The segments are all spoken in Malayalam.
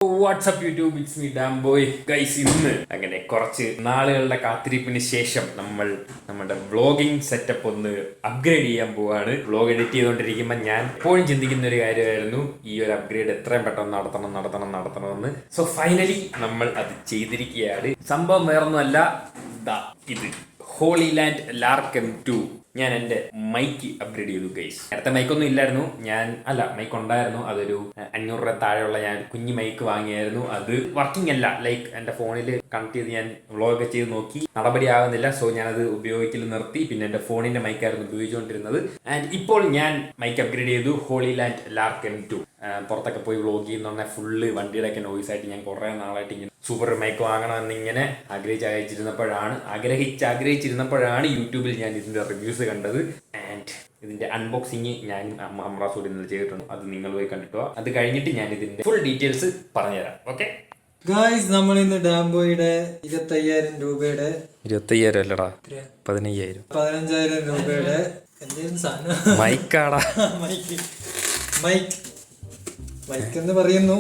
WhatsApp YouTube it's me dam boy guys. ഇന്ന് അങ്ങനെ കുറച്ച് നാളുകളുടെ കാത്തിരിപ്പിന് ശേഷം നമ്മൾ നമ്മുടെ വ്ളോഗിങ് സെറ്റപ്പ് ഒന്ന് അപ്ഗ്രേഡ് ചെയ്യാൻ പോവാണ്. വ്ളോഗ് എഡിറ്റ് ചെയ്തുകൊണ്ടിരിക്കുമ്പോൾ ഞാൻ എപ്പോഴും ചിന്തിക്കുന്ന ഒരു കാര്യമായിരുന്നു ഈ ഒരു അപ്ഗ്രേഡ് എത്രയും പെട്ടെന്ന് നടത്തണമെന്ന്. സോ ഫൈനലി നമ്മൾ അത് ചെയ്തിരിക്കുകയാണ്. സംഭവം വേറൊന്നുമല്ല, ഇത് ഹോളി ലാൻഡ് ലാർക്ക് M2. ഞാൻ എൻ്റെ മൈക്ക് അപ്ഗ്രേഡ് ചെയ്തു ഗൈസ്. നേരത്തെ മൈക്കൊന്നും ഇല്ലായിരുന്നു, മൈക്ക് ഉണ്ടായിരുന്നു. അതൊരു 500 രൂപ താഴെയുള്ള ഞാൻ കുഞ്ഞു മൈക്ക് വാങ്ങിയായിരുന്നു. അത് വർക്കിംഗ് അല്ല, ലൈക്ക് എൻ്റെ ഫോണിൽ കണക്ട് ചെയ്ത് ഞാൻ വ്ളോഗ് ചെയ്ത് നോക്കി, നടപടി ആകുന്നില്ല. സോ ഞാനത് ഉപയോഗിക്കൽ നിർത്തി. പിന്നെ എൻ്റെ ഫോണിൻ്റെ മൈക്കായിരുന്നു ഉപയോഗിച്ചുകൊണ്ടിരുന്നത്. ആൻഡ് ഇപ്പോൾ ഞാൻ മൈക്ക് അപ്ഗ്രേഡ് ചെയ്തു, ഹോളി ലാൻഡ് ലാർക്ക് M2. പുറത്തൊക്കെ പോയി വ്ളോഗ് ചെയ്യുന്ന ഫുള്ള് വണ്ടിയുടെ ഒക്കെ നോയ്സ് ആയിട്ട് ഞാൻ കുറേ നാളായിട്ട് ഇങ്ങനെ സൂപ്പർ മൈക്ക് വാങ്ങണമെന്നിങ്ങനെ ആഗ്രഹിച്ചിരുന്നപ്പോഴാണ് യൂട്യൂബിൽ ഞാൻ ഇതിൻ്റെ റിവ്യൂസ് കണ്ടത്. ആൻഡ് ഇതിൻ്റെ അൺബോക്സിങ് ഞാനും അമ്രാസൂടി ഇന്നലെ ചെയ്തിട്ടുണ്ട്. അത് നിങ്ങൾ പോയി കണ്ടിട്ടോ. അത് കഴിഞ്ഞിട്ട് ഞാൻ ഇതിൻ്റെ ഫുൾ ഡീറ്റെയിൽസ് പറഞ്ഞുതരാം. ഓക്കെ ഗായ്സ്, നമ്മൾ ഇന്ന് ഡാംബോയുടെ 25,000 രൂപയുടെ 25,000 അല്ലടാ 15,000 15,000 രൂപയുടെ എന്തെങ്കിലും സാധനം മൈക്കാടാ മൈക്ക് എന്ന് പറയുന്നു.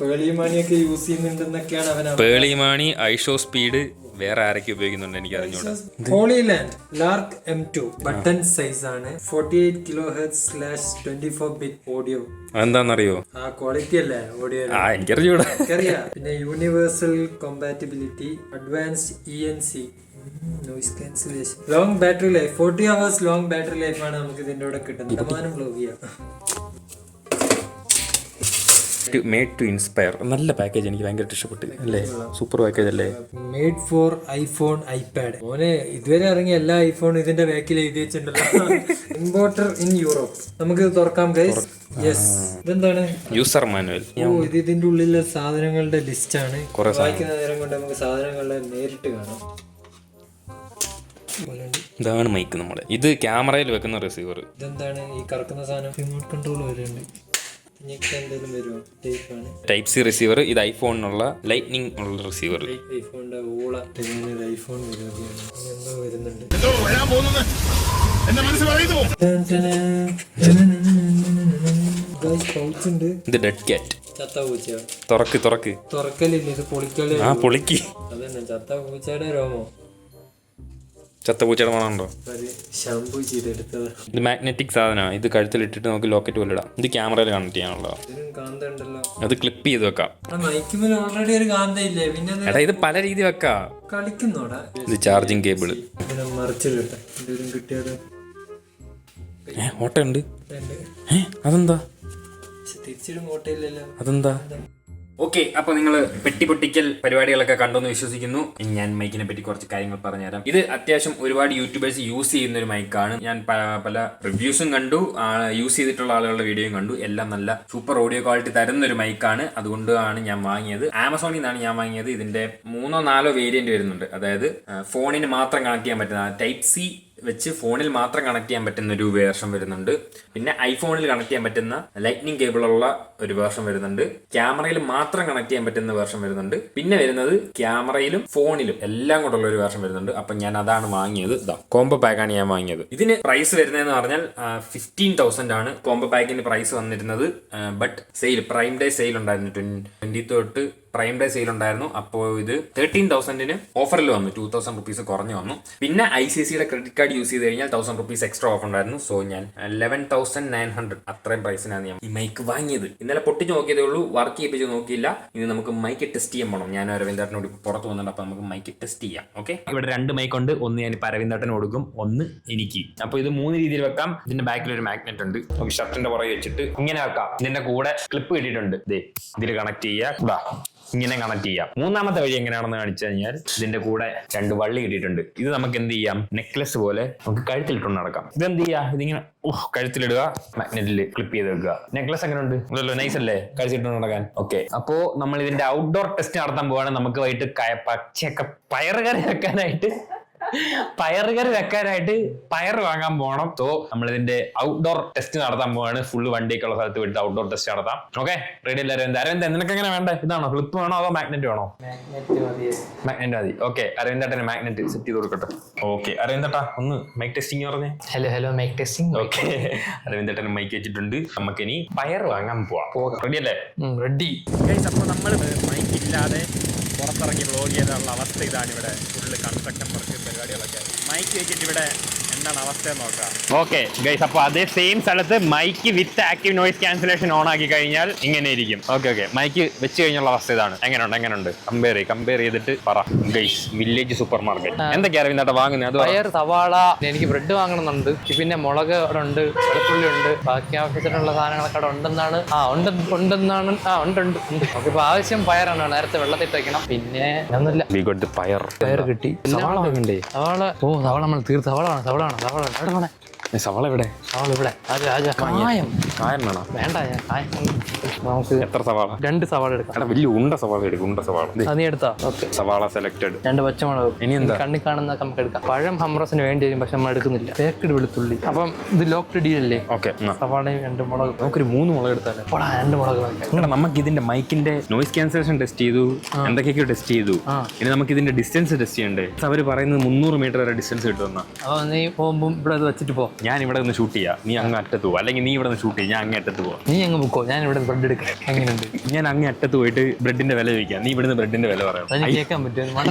പേളിമാണിയൊക്കെ യൂസ് ചെയ്യുന്നുണ്ടെന്നൊക്കെയാണ് അവൻ. പേളിമാണി, ഐഷോ സ്പീഡ് വേറെ ആരൊക്കെ ഉപയോഗിക്കുന്നുണ്ട് എനിക്ക് അറിഞ്ഞൂടാ. Holy Land Lark M2 button size ആണ്. 48 kHz/24 ബിറ്റ് ഓഡിയോ. എന്താണെന്നറിയോ? ക്വാളിറ്റി അല്ലേ ഓഡിയോ? എനിക്കറിഞ്ഞൂടാ. പിന്നെ universal compatibility, advanced ENC, noise cancellation, long battery life. 40 hours long battery life ആണ് നമുക്ക് ഇതിന്റെ കൂടെ കിട്ടുന്നത്. സമാനം വ്ലോഗ് ചെയ്യാം. Made to inspire. നല്ല പാക്കേജ്, എനിക്ക് ഭയങ്കര ഇഷ്ടപ്പെട്ടു. അല്ലേ, സൂപ്പർ പാക്കേജ് അല്ലേ. Made for iPhone, iPad. മോനെ, ഇതുവരെ ഇറങ്ങിയ എല്ലാ ഐഫോണും ഇതിന്റെ ബാക്കിൽ എഴുതി വെച്ചിട്ടുണ്ടല്ലോ. Importer in Europe. നമുക്ക് തുറക്കാം ഗൈസ്. യെസ്, ഇതെന്താണ്? User manual. ഇത് ഇതിന്റെ ഉള്ളിലെ സാധനങ്ങളുടെ ലിസ്റ്റ് ആണ്. വായിക്കുന്ന നേരം കൊണ്ട് നമുക്ക് സാധനങ്ങളെ നേരിട്ട് കാണാം. ഇതാണ് മൈക്ക്. നമ്മുടെ ഇത് ക്യാമറയിൽ വെക്കുന്ന റിസീവർ. ഇതെന്താണ് ഈ കറക്കുന്ന സാധനം? റിമോട്ട് കൺട്രോൾ വരുന്നുണ്ട്. Type C receiver. ഇത് ഐഫോണിനുള്ള ലൈറ്റ്നിങ് ഉള്ള റിസീവർ. ഐഫോണിന്റെ ഊള ഐഫോൺ വരുന്നുണ്ട്. ഇത് ഡെഡ് ക്യാറ്റ്. ചത്ത പൂച്ച. തുറക്കലില്ല, ഇത് പൊളിക്കല്. പൊളിക്ക്. അതന്നെ ചത്ത പൂച്ചയുടെ രോമോ. ചത്ത പൂച്ചയുടെ മണമുണ്ടോ? ഷാമ്പൂ ചെയ്തെടുത്തത്. ഇത് മാഗ്നറ്റിക് സാധനമാണ്. ഇത് കഴുത്തിലിട്ടിട്ട് നമുക്ക് ലോക്കറ്റ് പോലെ ഇടാം. ഇത് ക്യാമറയിൽ കണക്ട് ചെയ്യാനുള്ളതാ. അത് ക്ലിപ്പ് ചെയ്ത് വെക്കാം. മൈക്കുമേൽ ഓൾറെഡി ഒരു കാന്തയില്ലേ, പിന്നെ എടാ ഇത് പല രീതി വെക്കാം. കളിക്കുന്നോടാ. ഇത് ചാർജിങ് കേബിള്. മറിച്ചിടട്ടെ കിട്ടിയത്. ഓട്ടയുണ്ട്. അതെന്താ? തിരിച്ചിടും ഓട്ടയില്ലല്ലോ. അതെന്താ? ഓക്കെ, അപ്പോൾ നിങ്ങൾ പെട്ടിപ്പൊട്ടിക്കൽ പരിപാടികളൊക്കെ കണ്ടെന്ന് വിശ്വസിക്കുന്നു. ഞാൻ മൈക്കിനെ പറ്റി കുറച്ച് കാര്യങ്ങൾ പറഞ്ഞുതരാം. ഇത് അത്യാവശ്യം ഒരുപാട് യൂട്യൂബേഴ്സ് യൂസ് ചെയ്യുന്ന ഒരു മൈക്കാണ്. ഞാൻ പല റിവ്യൂസും കണ്ടു, യൂസ് ചെയ്തിട്ടുള്ള ആളുകളുടെ വീഡിയോയും കണ്ടു. എല്ലാം നല്ല സൂപ്പർ ഓഡിയോ ക്വാളിറ്റി തരുന്ന ഒരു മൈക്കാണ്. അതുകൊണ്ടാണ് ഞാൻ വാങ്ങിയത്. ആമസോണിൽ നിന്നാണ് ഞാൻ വാങ്ങിയത്. ഇതിന്റെ 3-4 വേരിയന്റ് വരുന്നുണ്ട്. അതായത് ഫോണിന് മാത്രം കണക്ട് ചെയ്യാൻ പറ്റുന്ന ടൈപ്പ് സി വെച്ച് ഫോണിൽ മാത്രം കണക്ട് ചെയ്യാൻ പറ്റുന്ന ഒരു വേർഷൻ വരുന്നുണ്ട്. പിന്നെ ഐഫോണിൽ കണക്ട് ചെയ്യാൻ പറ്റുന്ന ലൈറ്റ്നിങ് കേബിളുള്ള ഒരു വേർഷൻ വരുന്നുണ്ട്. ക്യാമറയിൽ മാത്രം കണക്ട് ചെയ്യാൻ പറ്റുന്ന വേർഷൻ വരുന്നുണ്ട്. പിന്നെ വരുന്നത് ക്യാമറയിലും ഫോണിലും എല്ലാം കൂടെ ഒരു വേർഷൻ വരുന്നുണ്ട്. അപ്പൊ ഞാൻ അതാണ് വാങ്ങിയത്. കോംബോ പാക്കാണ് ഞാൻ വാങ്ങിയത്. ഇതിന് പ്രൈസ് വരുന്നതെന്ന് പറഞ്ഞാൽ 15,000 ആണ് കോംബോ പാക്കിന് പ്രൈസ് വന്നിരുന്നത്. ബട്ട് പ്രൈം ഡേ സെയിൽ ഉണ്ടായിരുന്നു. 20 തൊട്ട് പ്രൈം ഡേ സെയിൽ ഉണ്ടായിരുന്നു. അപ്പോൾ ഇത് 13,000 ഓഫറിൽ വന്നു. 2,000 റുപ്പീസ് കുറഞ്ഞു വന്നു. പിന്നെ ICICIയുടെ ക്രെഡിറ്റ് കാർഡ് യൂസ് ചെയ്ത് കഴിഞ്ഞാൽ 1,000 റുപ്പീസ് എക്സ്ട്രാ ഓഫ് ഉണ്ടായിരുന്നു. സോ ഞാൻ 11,900 അത്രയും പ്രൈസിനാണ് ഞാൻ ഈ മൈക്ക് വാങ്ങിയത്. ഇന്നലെ പൊട്ടിച്ച് നോക്കിയതേ ഉള്ളൂ, വർക്ക് ചെയ്യിപ്പിച്ച് നോക്കിയില്ല. ഇനി നമുക്ക് മൈക്ക് ടെസ്റ്റ് ചെയ്യാൻ പോകണം. ഞാൻ അരവിന്ദേട്ടനോട് പുറത്ത് പോകുന്നുണ്ട്. അപ്പോൾ നമുക്ക് മൈക്ക് ടെസ്റ്റ് ചെയ്യാം. ഓക്കെ, ഇവിടെ 2 മൈക്ക് ഉണ്ട്. ഒന്ന് ഞാൻ ഇപ്പോൾ അരവിന്ദേട്ടന് കൊടുക്കും, ഒന്ന് എനിക്ക്. അപ്പോൾ ഇത് 3 രീതിയിൽ വെക്കാം. ഇതിന്റെ ബാക്കിൽ ഒരു മാഗ്നറ്റ് ഉണ്ട്. നമുക്ക് ഷർട്ടിന്റെ പുറകെ വെച്ചിട്ട് ഇങ്ങനെ വെക്കാം. ഇതിന്റെ കൂടെ ക്ലിപ്പ് കിട്ടിയിട്ടുണ്ട്. ഇതിൽ കണക്ട് ചെയ്യുക. ഇങ്ങനെ കണക്ട് ചെയ്യാം. മൂന്നാമത്തെ വഴി എങ്ങനെയാണെന്ന് കാണിച്ചു കഴിഞ്ഞാൽ ഇതിന്റെ കൂടെ 2 വള്ളി കിട്ടിയിട്ടുണ്ട്. ഇത് നമുക്ക് എന്ത് ചെയ്യാം, നെക്ലസ് പോലെ നമുക്ക് കഴുത്തിലിട്ടുണ്ട് നടക്കാം. ഇതെന്ത് ചെയ്യാ, ഇതിങ്ങനെ കഴുത്തിലിടുക, മാഗ്നറ്റിൽ ക്ലിപ്പ് ചെയ്ത് വെക്കുക. നെക്ലസ് എങ്ങനെ ഉണ്ട്? നൈസ് അല്ലേ കഴുത്തിലിട്ട് നടക്കാൻ? ഓക്കെ, അപ്പോ നമ്മൾ ഇതിന്റെ ഔട്ട്ഡോർ ടെസ്റ്റ് നടത്താൻ പോവാണ്. നമുക്ക് വൈകിട്ട് പച്ചയൊക്കെ പയറുകറി വെക്കാനായിട്ട് പയറുകറി വെക്കാനായിട്ട് പയർ വാങ്ങാൻ പോകണം. സോ നമ്മളിതിന്റെ ഔട്ട്ഡോർ ടെസ്റ്റ് നടത്താൻ പോവാണ്. ഫുള്ള് വണ്ടിയൊക്കെ ഉള്ള സ്ഥലത്ത് വിട്ട് ഔട്ട്ഡോർ ടെസ്റ്റ് നടത്താം. ഓക്കെ, റെഡി അല്ലേ അരവിന്ദ്? അരവിന്ദ് നിനക്ക് എങ്ങനെ വേണ്ടേ? ഇതാണോ ക്ലിപ്പ് വേണോ അതോ മാഗ്നറ്റ് വേണോ? മാഗ്നറ്റ് മതി. ഓക്കെ, അരവിന്ദേട്ടന് മാഗ്നറ്റ് സെറ്റ് ചെയ്ത് കൊടുക്കട്ടെ. ഓക്കെ അരവിന്ദേട്ടാ ഒന്ന് മൈക്ക് ടെസ്റ്റിംഗ് പറഞ്ഞേ. Hello mike testing. ഓക്കെ, അരവിന്ദേട്ടന് മൈക്ക് വെച്ചിട്ടുണ്ട്. നമുക്കിനി പയർ വാങ്ങാൻ പോവാം. റെഡി അല്ലേ? റെഡി. അപ്പോൾ നമ്മൾ മൈക്ക് ഇല്ലാതെ പുറത്തിറങ്ങി വ്ലോഗ് ചെയ്താലുള്ള അവസ്ഥ ഇതാണ്. ഇവിടെ ഫുള്ള് കൺസ്ട്രക്ഷൻ വർക്ക് പരിപാടികളൊക്കെ. മൈക്ക് വെച്ചിട്ട് ഇവിടെ എന്താണ് അവസ്ഥ എന്ന് നോക്കാം. ഓക്കെ ഗൈസ്, അപ്പോൾ അതേ സെയിം സ്ഥലത്ത് mic with active noise cancellation on ആക്കി കഴിഞ്ഞാൽ ഇങ്ങനെ ഇരിക്കും. ഓക്കെ, മൈക്ക് വെച്ച് കഴിഞ്ഞുള്ള അവസ്ഥ ഇതാണ്. എങ്ങനെയുണ്ട്? കമ്പയർ ചെയ്തിട്ട് പറ ഗൈസ്. വില്ലേജ് സൂപ്പർ മാർക്കറ്റ് എന്തൊക്കെയാ അരവിന്ദേട്ടാ വാങ്ങുന്നത്? അത് പയർ, സവാള, എനിക്ക് ബ്രെഡ് വാങ്ങണമെന്നുണ്ട്. പിന്നെ മുളക് അവിടെ ഉണ്ട്, വെളുത്തുള്ളി ഉണ്ട്, ബാക്കി ആവശ്യത്തിനുള്ള സാധനങ്ങളൊക്കെ അവിടെ ഉണ്ടെന്നാണ്. ഉണ്ടെന്നാണ്. ഉണ്ട്. ഇപ്പൊ ആവശ്യം പയറാണ്. നേരത്തെ വെള്ളത്തിൽ വെക്കണം. പിന്നെ ഒന്നുമില്ല. പയർ കിട്ടി. സവാള വാങ്ങണ്ടേ? സവാള നമ്മൾ തീർത്ത്. സവാള സവാള ഇവിടെ കായം വേണം. വേണ്ട, നമുക്ക് എത്ര സവാള? 2 സവാള എടുക്കാം. വലിയ ഉണ്ട സവാള എടുക്കും. ഉണ്ട സവാള നീ എടുത്താ? ഓക്കെ, സവാള സെലക്ടഡ്. 2 പച്ചമുളക്. ഇനി എന്താ? കണ്ണി കാണുന്ന നമുക്ക് എടുക്കാം. പഴം ഹംറസിന് വേണ്ടി വരും, പക്ഷെ നമ്മൾ എടുക്കുന്നില്ല. പേക്കഡ് വെളുത്തുള്ളി. അപ്പം ഇത് ലോക്ക്ഡ് ഡീൽ അല്ലേ? ഓക്കെ, സവാളയും 2 മുളക്. നമുക്കൊരു 3 മുളക് എടുത്താലേ? 2 മുളക്. നമുക്ക് ഇതിന്റെ മൈക്കിന്റെ നോയിസ് ക്യാൻസലേഷൻ ടെസ്റ്റ് ചെയ്തു, എന്തൊക്കെയൊക്കെ ടെസ്റ്റ് ചെയ്തു. ഇനി നമുക്ക് ഇതിന്റെ ഡിസ്റ്റൻസ് ടെസ്റ്റ് ചെയ്യണ്ടേ? അവർ പറയുന്നത് 300 മീറ്റർ വരെ ഡിസ്റ്റൻസ് കിട്ടുമെന്നാ. അപ്പൊ നീ പോകുമ്പോൾ ഇവിടെ വെച്ചിട്ട് പോ. ഞാൻ ഇവിടെ നിന്ന് ഷൂട്ട് ചെയ്യാം, നീ അങ്ങ് അറ്റത്ത് പോകും. അല്ലെങ്കിൽ നീ ഇവിടെ നിന്ന് ഷൂട്ട് ചെയ്യാം, ഞാൻ അങ്ങ് അറ്റത്ത് പോവാം. നീ അങ്ങ് പൊക്കോ, ഞാൻ ഇവിടെ ബ്രെഡ് എടുക്കാം. എങ്ങനെയുണ്ട്? ഞാൻ അങ്ങ് അറ്റത്ത് പോയിട്ട് ബ്രെഡിന്റെ വില ചോദിക്കാം, നീ ഇവിടുന്ന് ബ്രെഡിന്റെ വില പറയാം. അത് കേൾക്കാൻ പറ്റുമോ?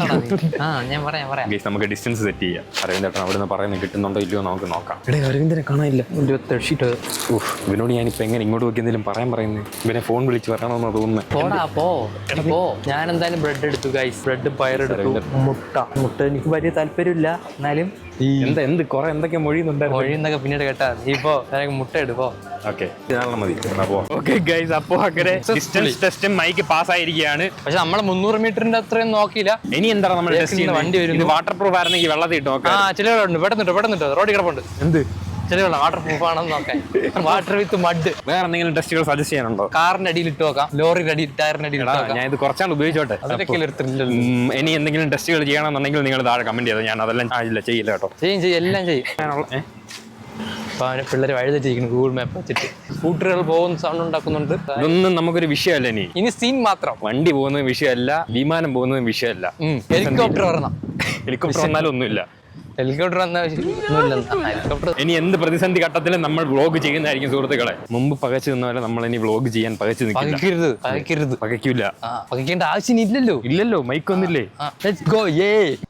ഞാൻ പറയാം. ഗൈസ്, നമുക്ക് ഡിസ്റ്റൻസ് സെറ്റ് ചെയ്യാം. അരവിന്ദേട്ടൻ അവിടുന്ന് പറയുന്നത് കിട്ടുന്നുണ്ടോ ഇല്ലയോ നമുക്ക് നോക്കാം. ഇവിടെ അരവിന്ദനെ കാണാനില്ല. 28. ഇവനോട് ഞാനിപ്പോ എങ്ങനെ ഇങ്ങോട്ട് നോക്കി എന്തെങ്കിലും പറയാൻ പറയുന്നത്? ഇവനെ ഫോൺ വിളിച്ച് പറയണമെന്ന് തോന്നുന്നത്. പോ. ഞാൻ എന്തായാലും ബ്രെഡ് എടുത്തു ഗൈസ്. ബ്രെഡ്, പയറെടുത്തു, മുട്ട എനിക്ക് വലിയ താല്പര്യമില്ല. എന്നാലും എന്തൊക്കെ മൊഴിയുന്നുണ്ടായിരുന്നു. മൊഴിന്നൊക്കെ പിന്നീട് കേട്ടാ. നീ ഇപ്പോ മുട്ട എടുപ്പോ. മൈക്ക് പാസ് ആയിരിക്കുകയാണ്. പക്ഷെ നമ്മള് 300 മീറ്ററിന്റെ അത്രയും നോക്കിയില്ല. ഇനി എന്താ നമ്മൾ വണ്ടി വരും. വാട്ടർ പ്രൂഫ് ആയിരുന്നെങ്കിൽ വെള്ളത്തിൽ ഇട്ട് നോക്കാം. ചിലവുണ്ട്. പെട്ടെന്നിട്ട് റോഡിൽ കിടപ്പുണ്ട്. എന്ത് ചിലവുള്ള വാട്ടർ പ്രൂഫ് ആണെന്ന് നോക്കാം. വാട്ടർ വിത്ത് മഡ്. വേറെ എന്തെങ്കിലും ടെസ്റ്റുകൾ സജസ്റ്റ് ചെയ്യാനുണ്ടോ? കാറിന്റെ അടിയിൽ ഇട്ട് നോക്കാം, ലോറിയുടെ അടിയിൽ, ടയറിന്റെ അടിയിൽ. ഞാൻ ഇത് കുറച്ചാൾ ഉപയോഗിച്ചോട്ടെ. ഇനി എന്തെങ്കിലും ടെസ്റ്റുകൾ ചെയ്യണമെന്നുണ്ടെങ്കിൽ നിങ്ങൾ താഴെ കമന്റ് ചെയ്തോ. ഞാൻ അതെല്ലാം ചെയ്യില്ല കേട്ടോ. ചെയ്യും എല്ലാം ചെയ്യും. പിള്ളേർ വഴി തെറ്റിയിരിക്കുന്നു ഗൂഗിൾ മാപ്പ് വെച്ചിട്ട്. സ്കൂട്ടറുകൾ പോകുന്ന സൗണ്ട് ഉണ്ടാക്കുന്നുണ്ട്. ഇതൊന്നും നമുക്കൊരു വിഷയമല്ല. ഇനി സീൻ മാത്രം. വണ്ടി പോകുന്നത് വിഷയമല്ല, വിമാനം പോകുന്നത് വിഷയമല്ല. ഹെലികോപ്റ്റർ വരണം. ഹെലികോപ്റ്റർ വന്നാലും ഒന്നുമില്ല. Helicopter helicopter. ഇനി എന്ത് പ്രതിസന്ധി ഘട്ടത്തിലും നമ്മൾ വ്ലോഗ് ചെയ്യുന്നതായിരിക്കും സുഹൃത്തുക്കളെ. മുമ്പ് പകച്ചു നിന്നവരെ നമ്മൾ ഇനി വ്ലോഗ് ചെയ്യാൻ പകച്ചു നിൽക്കരുത്. പകയ്ക്കൂല. പകയ്ക്കേണ്ട ആവശ്യം ഇല്ലല്ലോ. മൈക്കൊന്നില്ലേ?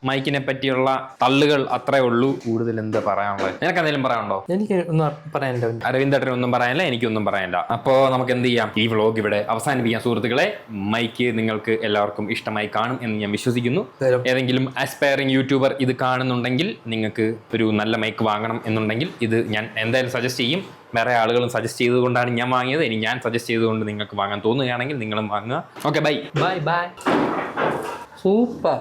മൈക്കിനെ പറ്റിയുള്ള തള്ളുകൾ അത്രേ ഉള്ളൂ. കൂടുതൽ എന്താ പറയാനുള്ളത്? നിനക്ക് എന്തെങ്കിലും പറയാനുണ്ടോ? എനിക്ക് ഒന്നും പറയാനില്ല. അരവിന്ദേട്ടന് ഒന്നും പറയാനില്ല, എനിക്കൊന്നും പറയാനില്ല. അപ്പോ നമുക്ക് എന്ത് ചെയ്യാം? ഈ വ്ലോഗ് ഇവിടെ അവസാനിപ്പിക്കാം സുഹൃത്തുക്കളെ. മൈക്ക് നിങ്ങൾക്ക് എല്ലാവർക്കും ഇഷ്ടമായി കാണും എന്ന് ഞാൻ വിശ്വസിക്കുന്നു. ഏതെങ്കിലും ആസ്പയറിംഗ് യൂട്യൂബർ ഇത് കാണുന്നുണ്ടെങ്കിൽ, നിങ്ങൾക്ക് ഒരു നല്ല മൈക്ക് വാങ്ങണം എന്നുണ്ടെങ്കിൽ ഇത് ഞാൻ എന്തായാലും സജസ്റ്റ് ചെയ്യും. വേറെ ആളുകളും സജസ്റ്റ് ചെയ്തുകൊണ്ടാണ് ഞാൻ വാങ്ങിയത്. ഇനി ഞാൻ സജസ്റ്റ് ചെയ്തുകൊണ്ട് നിങ്ങൾക്ക് വാങ്ങാൻ തോന്നുകയാണെങ്കിൽ നിങ്ങളും വാങ്ങുക. Okay, bye. സൂപ്പർ.